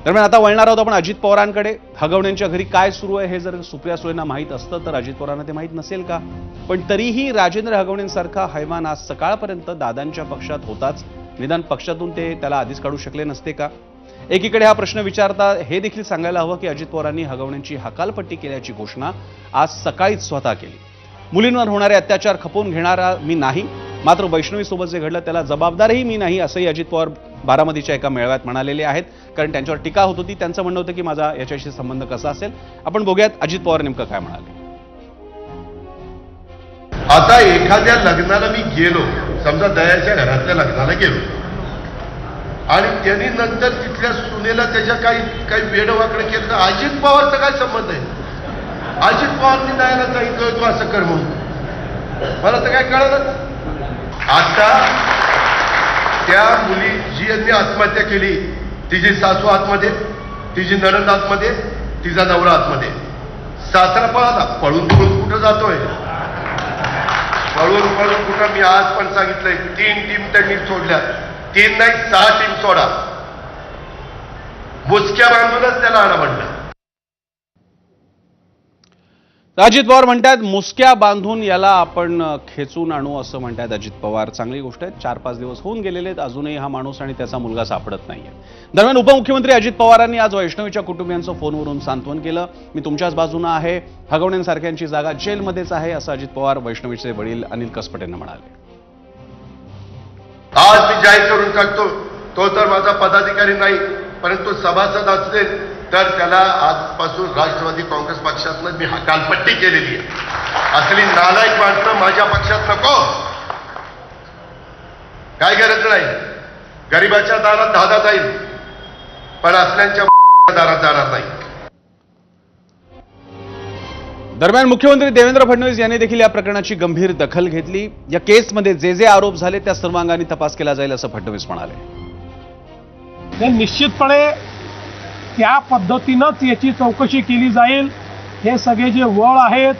दरम्यान आता वळणार आहोत आपण अजित पवारांकडे। हगवण्यांच्या घरी काय सुरू आहे हे जर सुप्रिया सुळेंना माहीत असतं तर अजित पवारांना ते माहीत नसेल का? पण तरीही राजेंद्र हगवणेंसारखा हैवान आज सकाळपर्यंत दादांच्या पक्षात होताच, निदान पक्षातून ते त्याला आधीच काढू शकले नसते का? एकीकडे हा प्रश्न विचारता हे देखील सांगायला हवं की अजित पवारांनी हगवण्यांची हकालपट्टी केल्याची घोषणा आज सकाळीच स्वतः केली। मुलींवर होणारे अत्याचार खपवून घेणारा मी नाही, मात्र वैष्णवीसोबत जे घडलं त्याला जबाबदारही मी नाही, असंही अजित पवार बारामतीच्या एका मेळाव्यात म्हणालेले आहेत। कारण त्यांच्यावर टीका होत होती, त्यांचं म्हणणं होतं की माझा याच्याशी संबंध कसा असेल। आपण बघूयात अजित पवार नेमकं काय म्हणाले। आता एखाद्या लग्नाला मी गेलो, समजा दयाच्या घरातल्या लग्नाला गेलो आणि त्यांनी नंतर तिथल्या सुनेला त्याच्या काही वेडवाकडे केलं तर अजित पवारचा काय संबंध आहे? अजित पवारनी दयाला सांगितलं तू असं कर म्हणून, मला तर काय कळलं। आता त्या मुली जी यांनी आत्महत्या केली, तिची सासू आतमध्ये, तिची नणंद आतमध्ये, तिचा नवरा आतमध्ये, सासरा पळाला, पळून कुठं जातोय? पळून कुठं? मी आज पण सांगितलंय 3 टीम त्यांनी सोडल्या, 3 नाही 6 टीम सोडा, मुसक्या बांधूनच त्याला आणा म्हणलं। अजित पवार म्हणतात मुसक्या बांधून याला आपण खेचून आणू असं म्हणतात अजित पवार। चांगली गोष्ट आहे, 4-5 दिवस होऊन गेलेले आहेत, अजूनही हा माणूस आणि त्याचा मुलगा सापडत नाहीये। दरम्यान उपमुख्यमंत्री अजित पवारांनी आज वैष्णवीच्या कुटुंबियांचं फोनवरून सांत्वन केलं। मी तुमच्याच बाजूनं आहे, हगवण्यांसारख्यांची जागा जेलमध्येच आहे, असं अजित पवार वैष्णवीचे वडील अनिल कसपटेंना म्हणाले। आज मी जाहीर करून टाकतो, तो तर माझा पदाधिकारी नाही, परंतु सभासद असेल तर त्याला आजपासून राष्ट्रवादी काँग्रेस पक्षातनं मी हकालपट्टी केलेली आहे। असली नालायक माणसं माझ्या पक्षात नको, काय गरज नाही। गरिबाच्या दारात दादा जाईल, पण असल्यांच्या दारात जाणार नाही। दरम्यान मुख्यमंत्री देवेंद्र फडणवीस यांनी देखील या प्रकरणाची गंभीर दखल घेतली। या केसमध्ये जे आरोप झाले त्या सर्वांगाने तपास केला जाईल असं फडणवीस म्हणाले। निश्चितपणे त्या पद्धतीनंच याची चौकशी केली जाईल। हे सगळे जे वळ आहेत,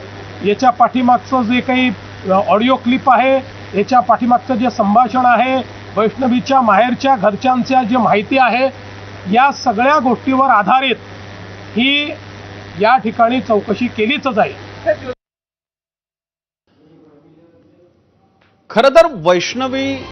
याच्या पाठीमागचं जे काही ऑडिओ क्लिप आहे, याच्या पाठीमागचं जे संभाषण आहे, वैष्णवीच्या माहेरच्या घरच्यांच्या जे माहिती आहे, या सगळ्या गोष्टीवर आधारित ही या ठिकाणी चौकशी केलीच जाईल। खरं तर वैष्णवी